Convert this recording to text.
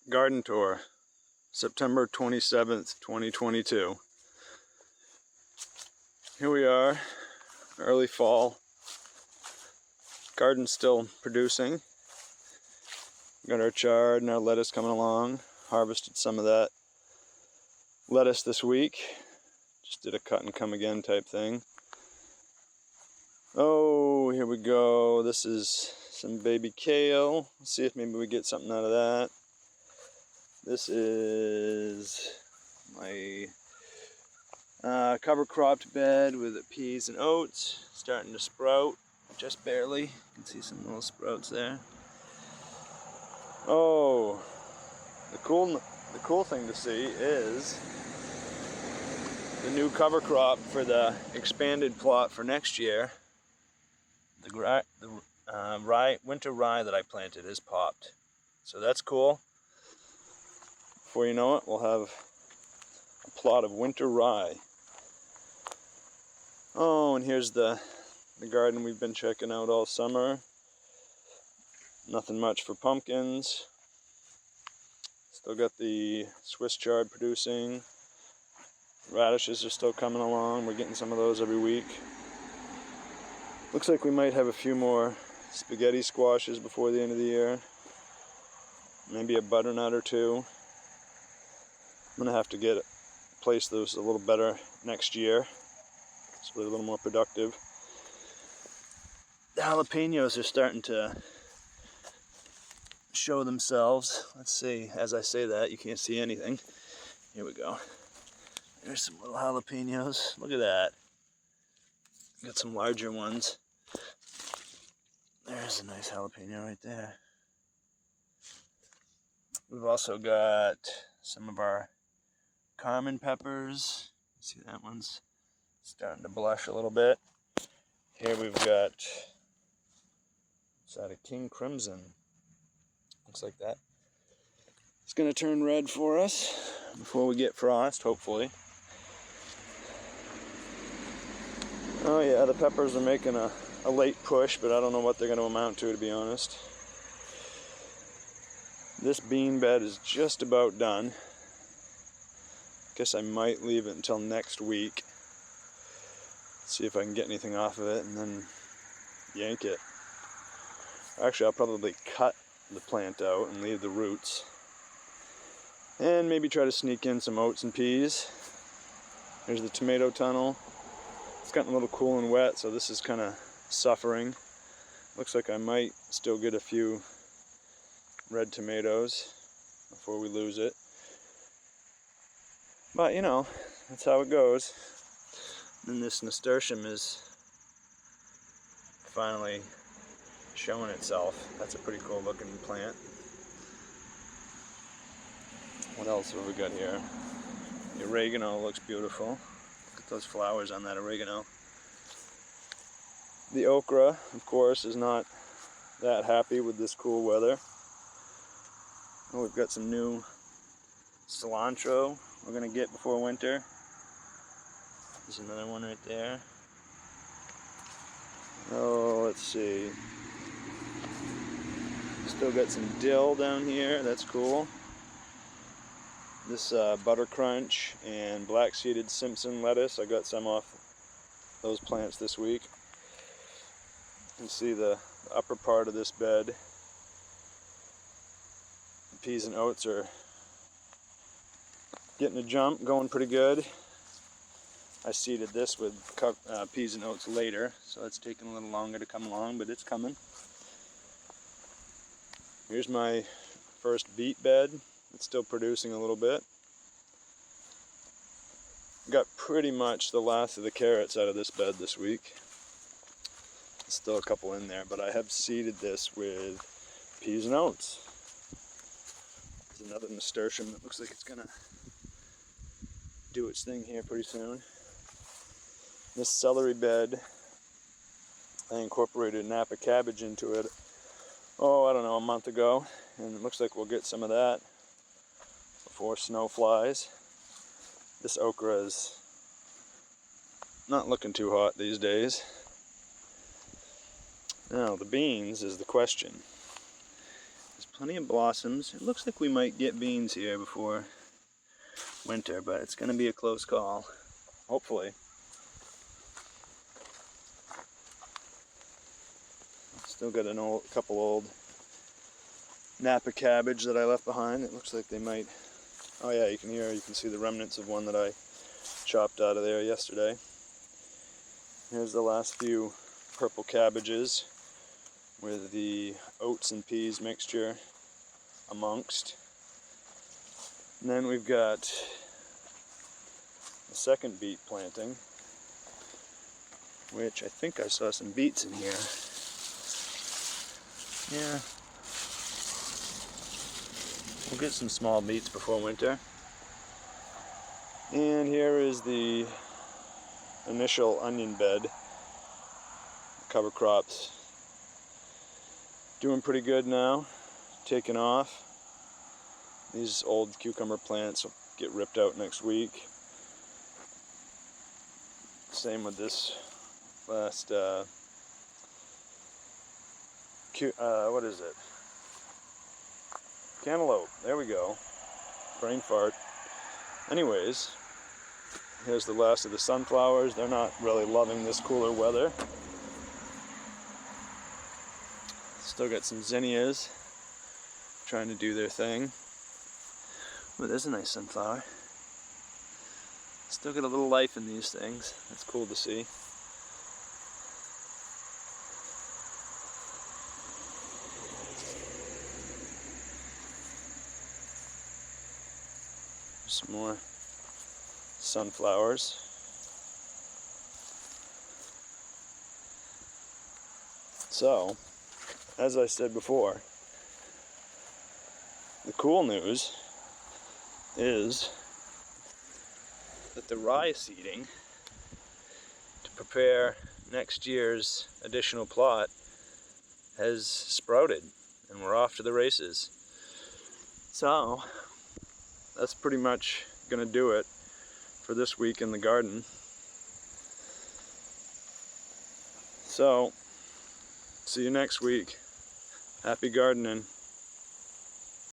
Garden tour, September 27th, 2022. Here we are, early fall. Garden's still producing. Got our chard and our lettuce coming along. Harvested some of that lettuce this week. Just did a cut and come again type thing. Oh, here we go. This is some baby kale. Let's see if maybe we get something out of that. This is my cover cropped bed with peas and oats. Starting to sprout, just barely. You can see some little sprouts there. Oh, the cool thing to see is the new cover crop for the expanded plot for next year. The winter rye that I planted is popped, so that's cool. Before you know it, we'll have a plot of winter rye. Oh, and here's the garden we've been checking out all summer. Nothing much for pumpkins. Still got the Swiss chard producing. Radishes are still coming along. We're getting some of those every week. Looks like we might have a few more spaghetti squashes before the end of the year. Maybe a butternut or two. I'm gonna have to place those a little better next year, so they're a little more productive. The jalapenos are starting to show themselves. Let's see, as I say that, you can't see anything. Here we go. There's some little jalapenos. Look at that. Got some larger ones. There's a nice jalapeno right there. We've also got some of our Carmen peppers. See, that one's starting to blush a little bit. Here we've got, is that a King Crimson? Looks like that. It's going to turn red for us before we get frost, hopefully. Oh yeah, the peppers are making a late push, but I don't know what they're going to amount to be honest. This bean bed is just about done. Guess I might leave it until next week. See if I can get anything off of it and then yank it. Actually, I'll probably cut the plant out and leave the roots. And maybe try to sneak in some oats and peas. Here's the tomato tunnel. It's gotten a little cool and wet, so this is kind of suffering. Looks like I might still get a few red tomatoes before we lose it. But you know, that's how it goes. And this nasturtium is finally showing itself. That's a pretty cool looking plant. What else have we got here? The oregano looks beautiful. Look at those flowers on that oregano. The okra, of course, is not that happy with this cool weather. Oh, we've got some new cilantro we're going to get before winter. There's another one right there. Oh, let's see. Still got some dill down here. That's cool. This butter crunch and black seeded Simpson lettuce. I got some off those plants this week. You can see the upper part of this bed. The peas and oats are getting a jump, going pretty good. I seeded this with peas and oats later, so it's taking a little longer to come along, but it's coming. Here's my first beet bed. It's still producing a little bit. Got pretty much the last of the carrots out of this bed this week. There's still a couple in there, but I have seeded this with peas and oats. There's another nasturtium that looks like it's gonna do its thing here pretty soon. This celery bed, I incorporated Napa cabbage into it, I don't know, a month ago, and it looks like we'll get some of that before snow flies. This okra is not looking too hot these days. Now, the beans is the question. This Plenty of blossoms. It looks like we might get beans here before winter, but it's going to be a close call. Hopefully. Still got a couple old Napa cabbage that I left behind. It looks like they might. Oh yeah, you can see the remnants of one that I chopped out of there yesterday. Here's the last few purple cabbages with the oats and peas mixture amongst. And then we've got the second beet planting, which I think I saw some beets in here. Yeah. We'll get some small beets before winter. And here is the initial onion bed. Cover crops doing pretty good now, taking off. These old cucumber plants will get ripped out next week. Same with this last, what is it? Cantaloupe, there we go. Brain fart. Anyways, here's the last of the sunflowers. They're not really loving this cooler weather. Still got some zinnias trying to do their thing. Oh, there's a nice sunflower. Still got a little life in these things. That's cool to see. Some more sunflowers. So, as I said before, the cool news is that the rye seeding to prepare next year's additional plot has sprouted, and we're off to the races. So, that's pretty much gonna do it for this week in the garden. So, see you next week. Happy gardening.